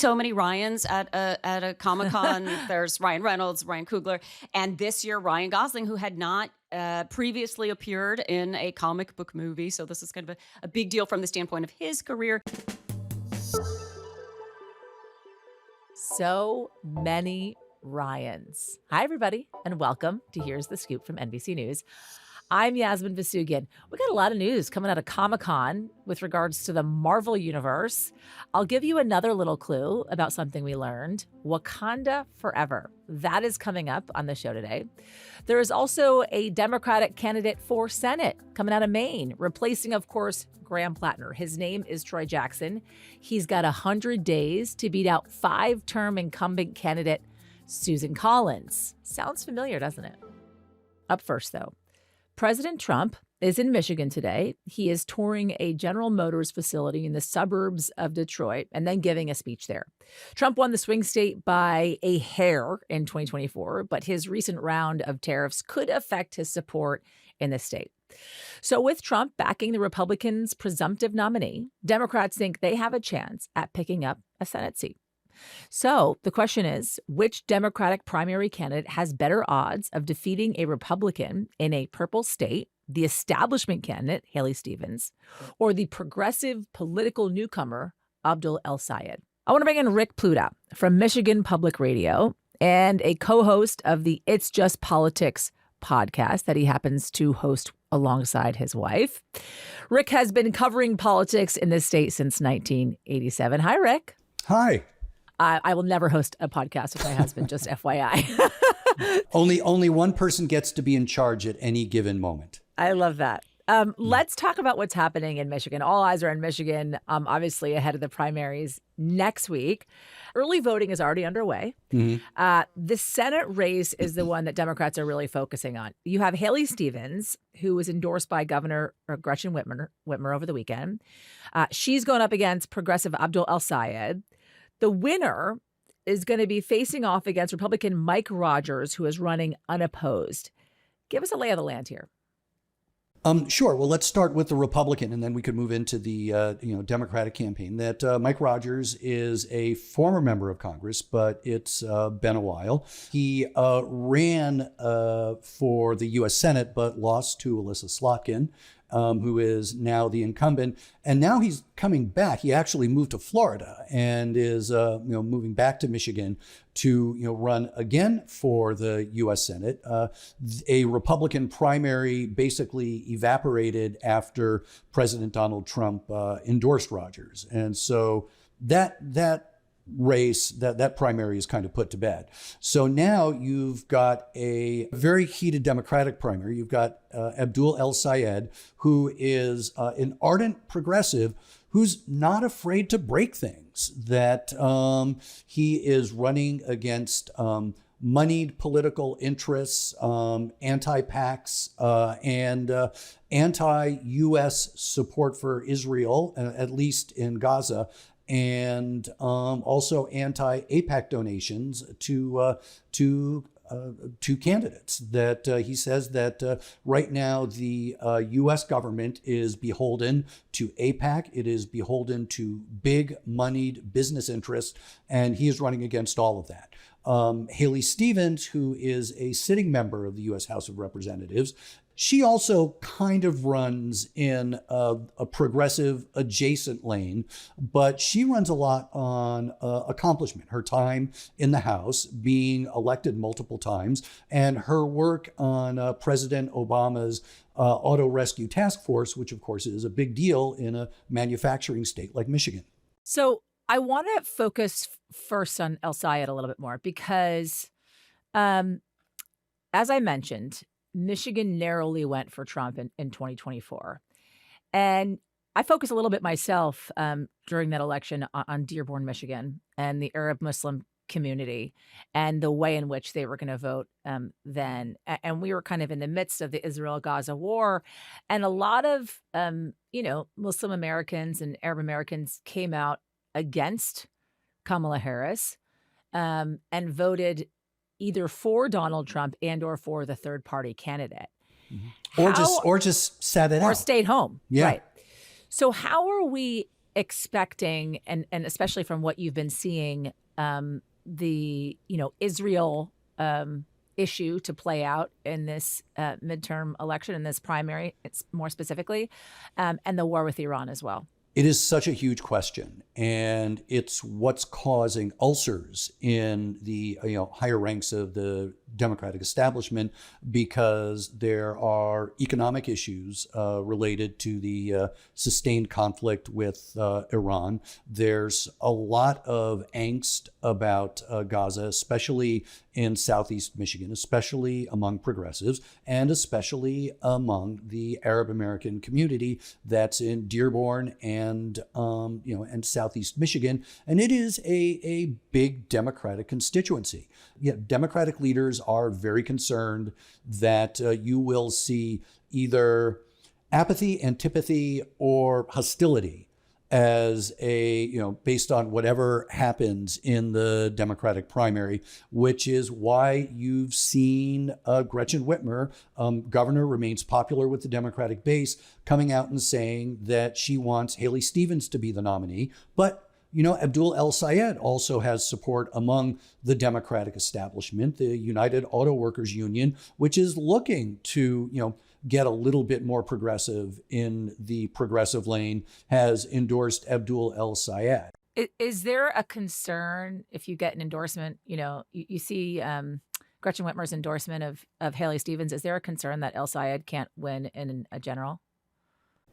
so many Ryans at a Comic-Con. There's Ryan Reynolds, Ryan Coogler, and this year Ryan Gosling, who had not previously appeared in a comic book movie. So this is kind of a big deal from the standpoint of his career. So many Ryans. Hi, everybody, and welcome to Here's the Scoop from NBC News. I'm Yasmin Vasugian. We got a lot of news coming out of Comic-Con with regards to the Marvel Universe. I'll give you another little clue about something we learned. Wakanda Forever. That is coming up on the show today. There is also a Democratic candidate for Senate coming out of Maine, replacing, of course, Graham Platner. His name is Troy Jackson. He's got 100 days to beat out five-term incumbent candidate Susan Collins. Sounds familiar, doesn't it? Up first, though. President Trump is in Michigan today. He is touring a General Motors facility in the suburbs of Detroit and then giving a speech there. Trump won the swing state by a hair in 2024, but his recent round of tariffs could affect his support in the state. So with Trump backing the Republicans' presumptive nominee, Democrats think they have a chance at picking up a Senate seat. So the question is, which Democratic primary candidate has better odds of defeating a Republican in a purple state, the establishment candidate, Haley Stevens, or the progressive political newcomer, Abdul El-Sayed? I want to bring in Rick Pluta from Michigan Public Radio and a co-host of the It's Just Politics podcast that he happens to host alongside his wife. Rick has been covering politics in this state since 1987. Hi, Rick. Hi. I will never host a podcast with my husband, just FYI. Only one person gets to be in charge at any given moment. I love that. Let's talk about what's happening in Michigan. All eyes are in Michigan, obviously ahead of the primaries next week. Early voting is already underway. Mm-hmm. The Senate race is the one that Democrats are really focusing on. You have Haley Stevens, who was endorsed by Governor Gretchen Whitmer over the weekend. She's going up against progressive Abdul El-Sayed. The winner is going to be facing off against Republican Mike Rogers, who is running unopposed. Give us a lay of the land here. Sure. Well, let's start with the Republican, and then we could move into the Democratic campaign. That Mike Rogers is a former member of Congress, but it's been a while. He ran for the U.S. Senate, but lost to Alyssa Slotkin, who is now the incumbent. And now he's coming back. He actually moved to Florida and is moving back to Michigan to run again for the U.S. Senate. A Republican primary basically evaporated after President Donald Trump endorsed Rogers. And so that race, that primary is kind of put to bed. So now you've got a very heated Democratic primary. You've got Abdul El-Sayed, who is an ardent progressive who's not afraid to break things, that he is running against moneyed political interests, anti-PACs, and anti-U.S. support for Israel, at least in Gaza, and also anti-AIPAC donations to candidates. That he says that right now the U.S. government is beholden to AIPAC. It is beholden to big moneyed business interests, and he is running against all of that. Haley Stevens, who is a sitting member of the U.S. House of Representatives, she also kind of runs in a progressive adjacent lane, but she runs a lot on accomplishment, her time in the House, being elected multiple times, and her work on President Obama's auto rescue task force, which of course is a big deal in a manufacturing state like Michigan. So I want to focus first on El-Sayed a little bit more because, as I mentioned, Michigan narrowly went for Trump in 2024. And I focus a little bit myself during that election on Dearborn, Michigan, and the Arab Muslim community and the way in which they were going to vote then. And we were kind of in the midst of the Israel-Gaza war. And a lot of, Muslim Americans and Arab Americans came out against Kamala Harris and voted either for Donald Trump and or for the third party candidate. Mm-hmm. Or just sat it out. Or stayed home. Yeah. Right. So how are we expecting, and especially from what you've been seeing, the Israel issue to play out in this midterm election, in this primary, it's more specifically, and the war with Iran as well? It is such a huge question, and it's what's causing ulcers in the higher ranks of the Democratic establishment, because there are economic issues related to the sustained conflict with Iran. There's a lot of angst about Gaza, especially in Southeast Michigan, especially among progressives, and especially among the Arab American community that's in Dearborn and Southeast Michigan. And it is a big Democratic constituency. Democratic leaders are very concerned that you will see either apathy, antipathy, or hostility as based on whatever happens in the Democratic primary, which is why you've seen Gretchen Whitmer, governor, remains popular with the Democratic base, coming out and saying that she wants Haley Stevens to be the nominee. But Abdul El-Sayed also has support among the Democratic establishment. The United Auto Workers Union, which is looking to, get a little bit more progressive in the progressive lane, has endorsed Abdul El-Sayed. Is there a concern if you get an endorsement, you see Gretchen Whitmer's endorsement of Haley Stevens, is there a concern that El-Sayed can't win in a general?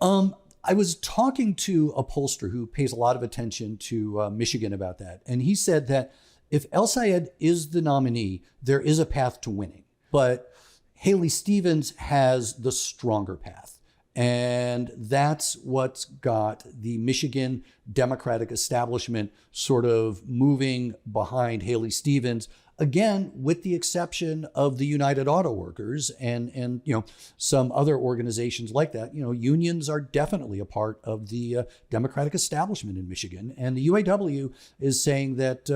I was talking to a pollster who pays a lot of attention to Michigan about that. And he said that if El-Sayed is the nominee, there is a path to winning. But Haley Stevens has the stronger path. And that's what's got the Michigan Democratic establishment sort of moving behind Haley Stevens, again, with the exception of the United Auto Workers and some other organizations like that. Unions are definitely a part of the Democratic establishment in Michigan. And the UAW is saying that,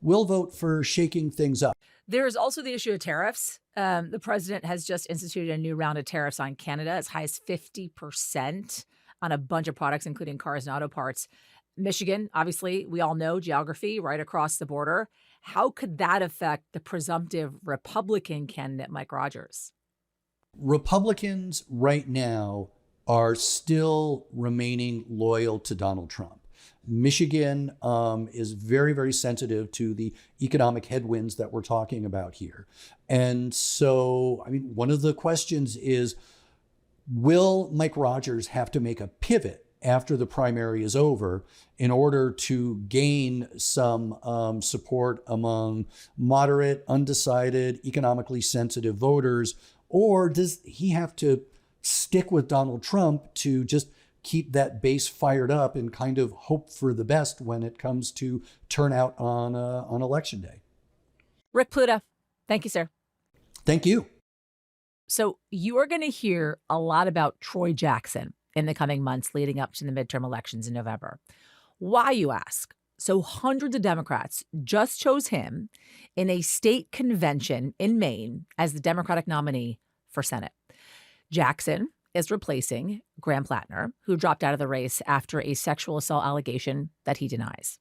we'll vote for shaking things up. There's also the issue of tariffs. The president has just instituted a new round of tariffs on Canada, as high as 50% on a bunch of products, including cars and auto parts. Michigan, obviously, we all know geography, right across the border. How could that affect the presumptive Republican candidate, Mike Rogers? Republicans right now are still remaining loyal to Donald Trump. Michigan is very, very sensitive to the economic headwinds that we're talking about here. And so, one of the questions is, will Mike Rogers have to make a pivot after the primary is over in order to gain some support among moderate, undecided, economically sensitive voters? Or does he have to stick with Donald Trump to just keep that base fired up and kind of hope for the best when it comes to turnout on election day? Rick Pluta, thank you, sir. Thank you. So you are going to hear a lot about Troy Jackson in the coming months leading up to the midterm elections in November. Why, you ask? So hundreds of Democrats just chose him in a state convention in Maine as the Democratic nominee for Senate. Jackson is replacing Graham Platner, who dropped out of the race after a sexual assault allegation that he denies.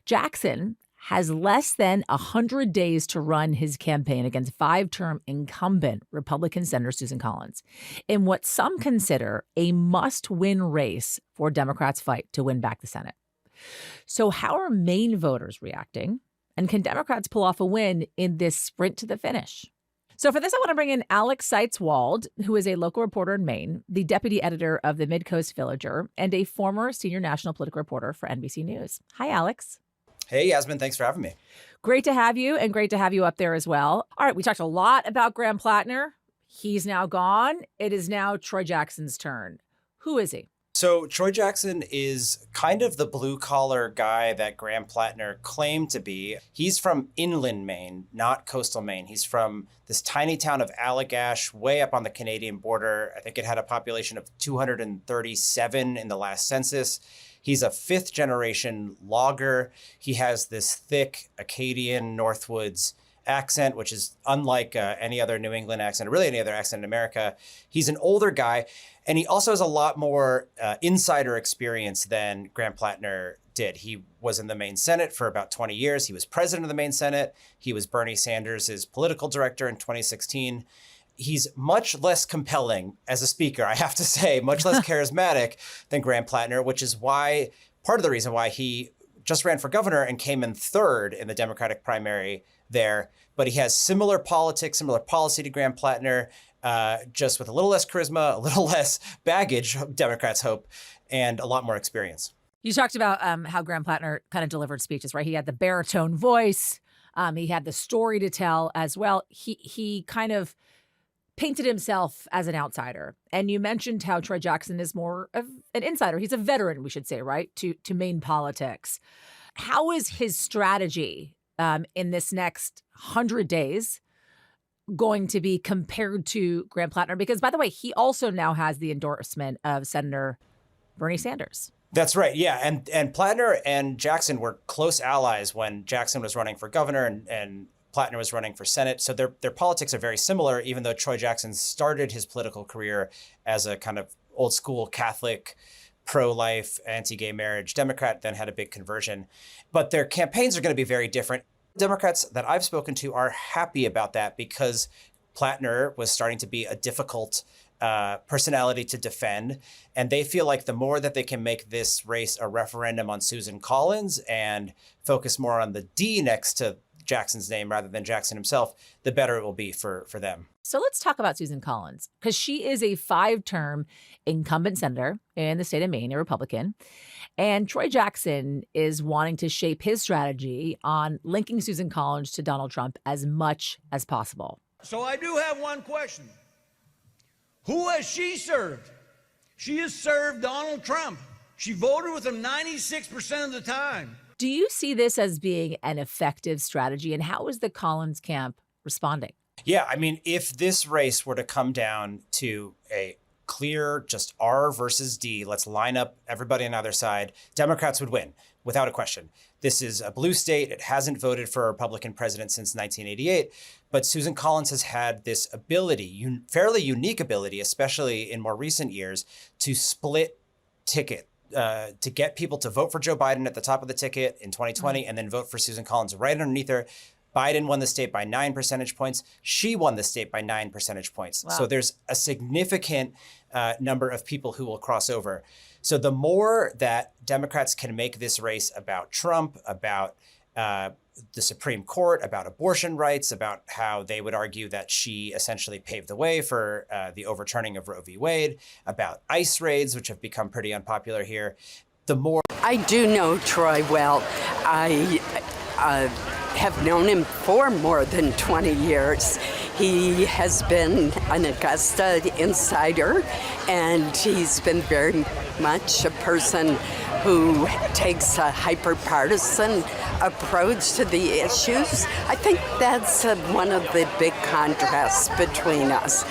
Jackson has less than 100 days to run his campaign against five-term incumbent Republican Senator Susan Collins in what some consider a must-win race for Democrats' fight to win back the Senate. So how are Maine voters reacting? And can Democrats pull off a win in this sprint to the finish? So for this, I want to bring in Alex Seitz-Wald, who is a local reporter in Maine, the deputy editor of the Midcoast Villager, and a former senior national political reporter for NBC News. Hi, Alex. Hey, Yasmin. Thanks for having me. Great to have you, and great to have you up there as well. All right, we talked a lot about Graham Platner. He's now gone. It is now Troy Jackson's turn. Who is he? So Troy Jackson is kind of the blue-collar guy that Graham Platner claimed to be. He's from inland Maine, not coastal Maine. He's from this tiny town of Allagash, way up on the Canadian border. I think it had a population of 237 in the last census. He's a fifth-generation logger. He has this thick Acadian Northwoods accent, which is unlike any other New England accent, or really any other accent in America. He's an older guy, and he also has a lot more insider experience than Graham Platner did. He was in the Maine Senate for about 20 years. He was president of the Maine Senate. He was Bernie Sanders' political director in 2016. He's much less compelling as a speaker, I have to say, much less charismatic than Graham Platner, which is why part of the reason why he just ran for governor and came in third in the Democratic primary there. But he has similar politics, similar policy to Graham Platner, just with a little less charisma, a little less baggage, Democrats hope, and a lot more experience. You talked about how Graham Platner kind of delivered speeches, right? He had the baritone voice. He had the story to tell as well. He kind of painted himself as an outsider. And you mentioned how Troy Jackson is more of an insider. He's a veteran, we should say, right, to Maine politics. How is his strategy in this next 100 days going to be compared to Graham Platner? Because, by the way, he also now has the endorsement of Senator Bernie Sanders. That's right. Yeah. And Platner and Jackson were close allies when Jackson was running for governor and Platner was running for Senate. So their politics are very similar, even though Troy Jackson started his political career as a kind of old school Catholic, pro-life, anti-gay marriage Democrat, then had a big conversion. But their campaigns are going to be very different. Democrats that I've spoken to are happy about that because Platner was starting to be a difficult personality to defend. And they feel like the more that they can make this race a referendum on Susan Collins and focus more on the D next to Jackson's name rather than Jackson himself, the better it will be for them. So let's talk about Susan Collins, because she is a 5-term incumbent senator in the state of Maine, a Republican. And Troy Jackson is wanting to shape his strategy on linking Susan Collins to Donald Trump as much as possible. So I do have one question. Who has she served? She has served Donald Trump. She voted with him 96% of the time. Do you see this as being an effective strategy? And how is the Collins camp responding? Yeah, I mean, if this race were to come down to a clear just R versus D, let's line up everybody on either side, Democrats would win without a question. This is a blue state. It hasn't voted for a Republican president since 1988. But Susan Collins has had this ability, fairly unique ability, especially in more recent years, to split ticket, to get people to vote for Joe Biden at the top of the ticket in 2020 and then vote for Susan Collins right underneath her. Biden won the state by 9 percentage points. She won the state by 9 percentage points. Wow. So there's a significant number of people who will cross over. So the more that Democrats can make this race about Trump, about the Supreme Court, about abortion rights, about how they would argue that she essentially paved the way for the overturning of Roe v. Wade, about ICE raids, which have become pretty unpopular here, the more... I do know Troy well. I have known him for more than 20 years. He has been an Augusta insider, and he's been very much a person who takes a hyper-partisan approach to the issues. I think that's one of the big contrasts between us.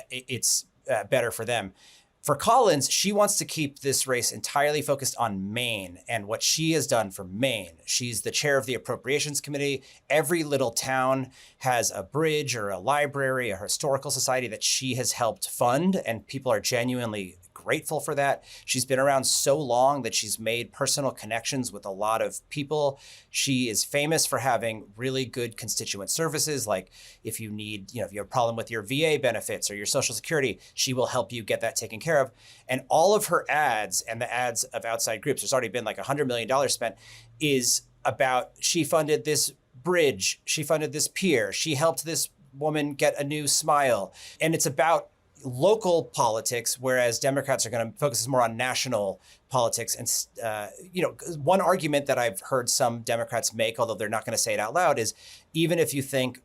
It's better for them. For Collins, she wants to keep this race entirely focused on Maine and what she has done for Maine. She's the chair of the Appropriations Committee. Every little town has a bridge or a library, a historical society that she has helped fund, and people are genuinely grateful for that. She's been around so long that she's made personal connections with a lot of people. She is famous for having really good constituent services. Like if you need, if you have a problem with your VA benefits or your Social Security, she will help you get that taken care of. And all of her ads and the ads of outside groups, there's already been like $100 million spent, is about she funded this bridge, she funded this pier, she helped this woman get a new smile. And it's about local politics, whereas Democrats are going to focus more on national politics. And, one argument that I've heard some Democrats make, although they're not going to say it out loud, is even if you think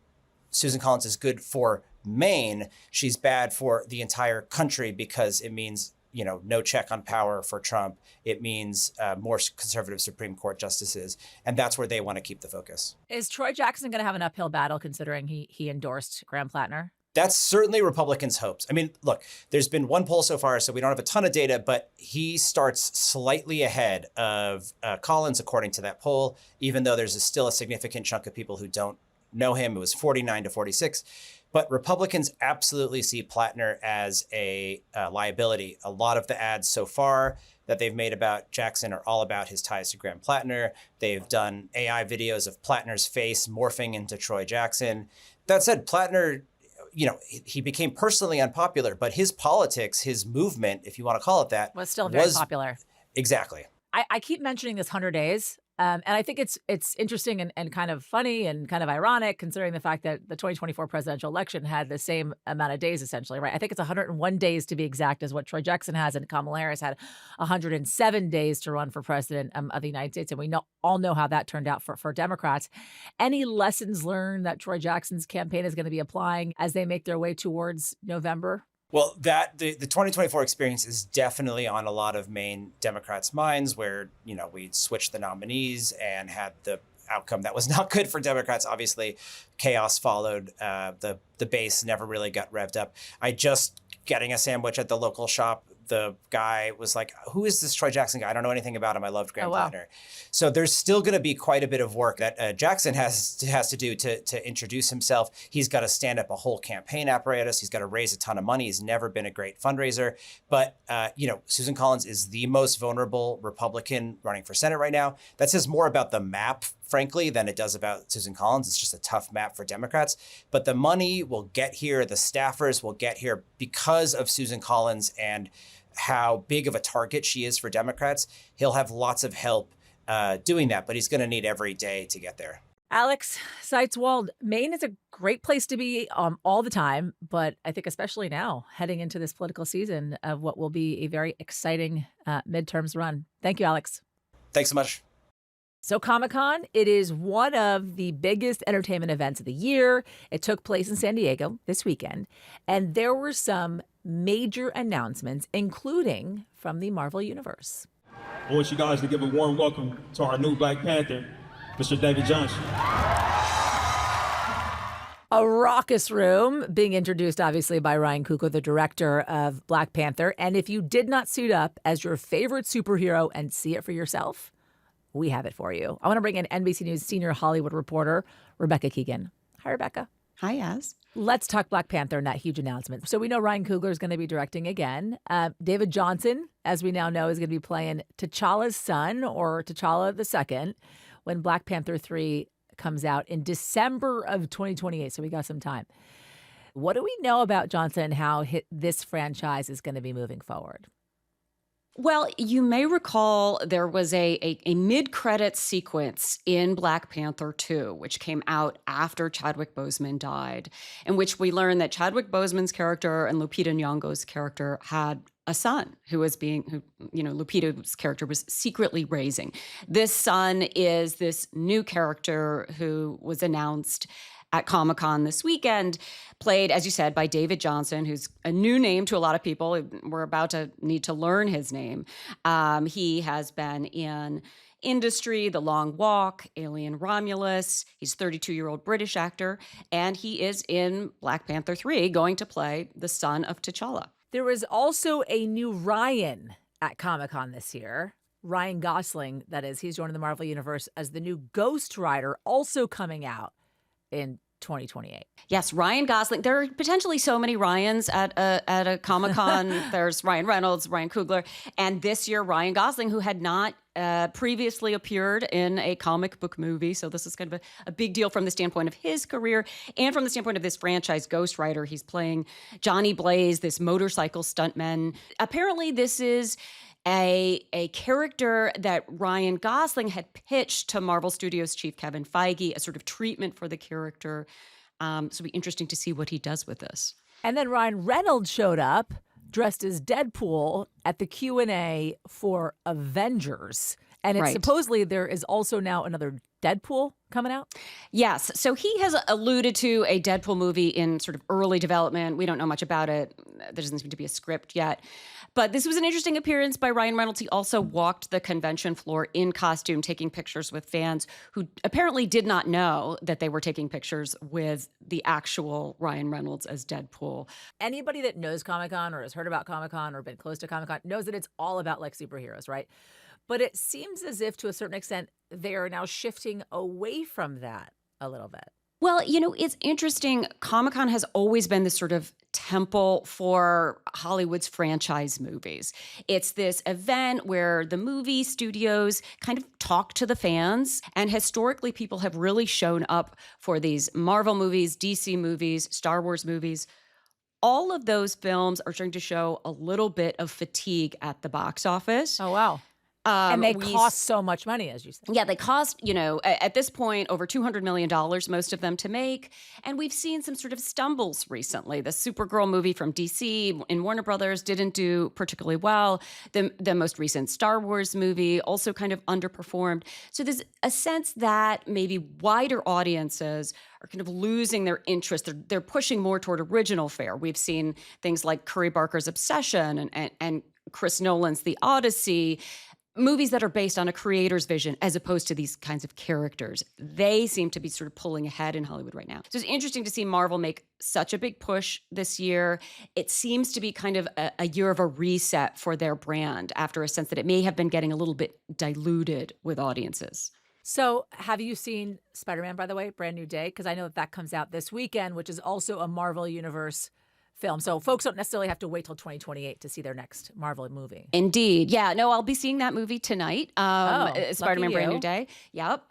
Susan Collins is good for Maine, she's bad for the entire country because it means, no check on power for Trump. It means more conservative Supreme Court justices. And that's where they want to keep the focus. Is Troy Jackson going to have an uphill battle considering he endorsed Graham Platner? That's certainly Republicans' hopes. I mean, look, there's been one poll so far, so we don't have a ton of data, but he starts slightly ahead of Collins, according to that poll, even though there's still a significant chunk of people who don't know him, it was 49 to 46. But Republicans absolutely see Platner as a liability. A lot of the ads so far that they've made about Jackson are all about his ties to Graham Platner. They've done AI videos of Platner's face morphing into Troy Jackson. That said, Platner, he became personally unpopular, but his politics, his movement, if you want to call it that, Was still very popular. Exactly. I keep mentioning this 100 days. And I think it's interesting and kind of funny and kind of ironic considering the fact that the 2024 presidential election had the same amount of days, essentially, right? I think it's 101 days to be exact is what Troy Jackson has, and Kamala Harris had 107 days to run for president of the United States. And we all know how that turned out for Democrats. Any lessons learned that Troy Jackson's campaign is going to be applying as they make their way towards November? Well, the 2024 experience is definitely on a lot of Maine Democrats' minds where, we switched the nominees and had the outcome that was not good for Democrats. Obviously, chaos followed. The base never really got revved up. I just getting a sandwich at the local shop. The guy was like, who is this Troy Jackson guy? I don't know anything about him. I loved Graham Platner. So there's still going to be quite a bit of work that Jackson has to do to introduce himself. He's got to stand up a whole campaign apparatus. He's got to raise a ton of money. He's never been a great fundraiser. But, Susan Collins is the most vulnerable Republican running for Senate right now. That says more about the map, frankly, than it does about Susan Collins. It's just a tough map for Democrats. But the money will get here. The staffers will get here because of Susan Collins and how big of a target she is for Democrats. He'll have lots of help doing that, but he's going to need every day to get there. Alex, Seitz-Wald, Maine is a great place to be all the time, but I think especially now, heading into this political season of what will be a very exciting midterms run. Thank you, Alex. Thanks so much. So Comic-Con, it is one of the biggest entertainment events of the year. It took place in San Diego this weekend, and there were some major announcements, including from the Marvel Universe. I want you guys to give a warm welcome to our new Black Panther, Mr. David Johnson. A raucous room being introduced, obviously, by Ryan Coogler, the director of Black Panther. And if you did not suit up as your favorite superhero and see it for yourself, we have it for you. I want to bring in NBC News senior Hollywood reporter, Rebecca Keegan. Hi, Rebecca. Hi, Yaz. Let's talk Black Panther and that huge announcement. So we know Ryan Coogler is going to be directing again. David Johnson, as we now know, is going to be playing T'Challa's son, or T'Challa II, when Black Panther 3 comes out in December of 2028. So we got some time. What do we know about Johnson and how this franchise is going to be moving forward? Well, you may recall there was a mid-credit sequence in Black Panther 2, which came out after Chadwick Boseman died, in which we learned that Chadwick Boseman's character and Lupita Nyong'o's character had a son who Lupita's character was secretly raising. This son is this new character who was announced at Comic-Con this weekend, played, as you said, by David Johnson, who's a new name to a lot of people. We're about to need to learn his name. He has been in Industry, The Long Walk, Alien Romulus. He's a 32-year-old British actor, and he is in Black Panther 3 going to play the son of T'Challa. There was also a new Ryan at Comic-Con this year. Ryan Gosling, that is. He's joining the Marvel Universe as the new Ghost Rider, also coming out in 2028. Yes, Ryan Gosling. There are potentially so many Ryans at a Comic-Con. There's Ryan Reynolds, Ryan Coogler, and this year Ryan Gosling, who had not previously appeared in a comic book movie. So this is kind of a big deal from the standpoint of his career and from the standpoint of this franchise, Ghost Rider. He's playing Johnny Blaze, this motorcycle stuntman. Apparently this is a character that Ryan Gosling had pitched to Marvel Studios chief Kevin Feige, a sort of treatment for the character. So it'll be interesting to see what he does with this. And then Ryan Reynolds showed up dressed as Deadpool at the Q&A for Avengers. And it's supposedly there is also now another Deadpool coming out? Yes. So he has alluded to a Deadpool movie in sort of early development. We don't know much about it. There doesn't seem to be a script yet. But this was an interesting appearance by Ryan Reynolds. He also walked the convention floor in costume, taking pictures with fans who apparently did not know that they were taking pictures with the actual Ryan Reynolds as Deadpool. Anybody that knows Comic-Con or has heard about Comic-Con or been close to Comic-Con knows that it's all about like superheroes, right? But it seems as if, to a certain extent, they are now shifting away from that a little bit. Well, it's interesting. Comic-Con has always been this sort of temple for Hollywood's franchise movies. It's this event where the movie studios kind of talk to the fans, and historically people have really shown up for these Marvel movies, DC movies, Star Wars movies. All of those films are starting to show a little bit of fatigue at the box office. Oh, wow. And they cost so much money, as you said. Yeah, they cost, at this point, over $200 million, most of them to make. And we've seen some sort of stumbles recently. The Supergirl movie from DC in Warner Brothers didn't do particularly well. The most recent Star Wars movie also kind of underperformed. So there's a sense that maybe wider audiences are kind of losing their interest. They're pushing more toward original fare. We've seen things like Curry Barker's Obsession and Chris Nolan's The Odyssey, movies that are based on a creator's vision as opposed to these kinds of characters. They seem to be sort of pulling ahead in Hollywood right now. So it's interesting to see Marvel make such a big push this year. It seems to be kind of a year of a reset for their brand after a sense that it may have been getting a little bit diluted with audiences. So have you seen Spider-Man, by the way, Brand New Day? Because I know that comes out this weekend, which is also a Marvel Universe film. So folks don't necessarily have to wait till 2028 to see their next Marvel movie. Indeed. Yeah. No, I'll be seeing that movie tonight. Spider-Man Brand New Day. Yep.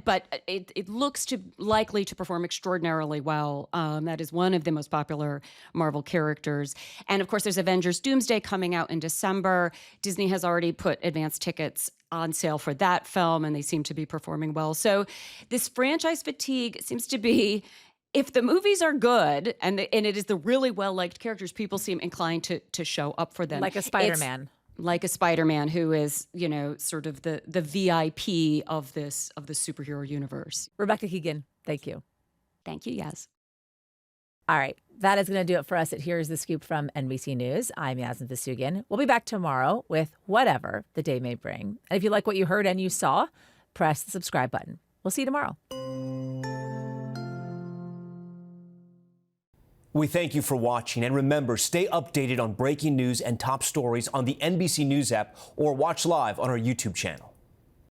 But it looks likely to perform extraordinarily well. That is one of the most popular Marvel characters. And of course, there's Avengers Doomsday coming out in December. Disney has already put advance tickets on sale for that film, and they seem to be performing well. So this franchise fatigue seems to be, if the movies are good and it is the really well-liked characters, people seem inclined to show up for them. Like a Spider-Man. Like a Spider-Man who is, sort of the VIP of the superhero universe. Rebecca Keegan, thank you. Thank you, yes. All right. That is going to do it for us at Here's the Scoop from NBC News. I'm Yasmin Vasugian. We'll be back tomorrow with whatever the day may bring. And if you like what you heard and you saw, press the subscribe button. We'll see you tomorrow. We thank you for watching, and remember, stay updated on breaking news and top stories on the NBC News app or watch live on our YouTube channel.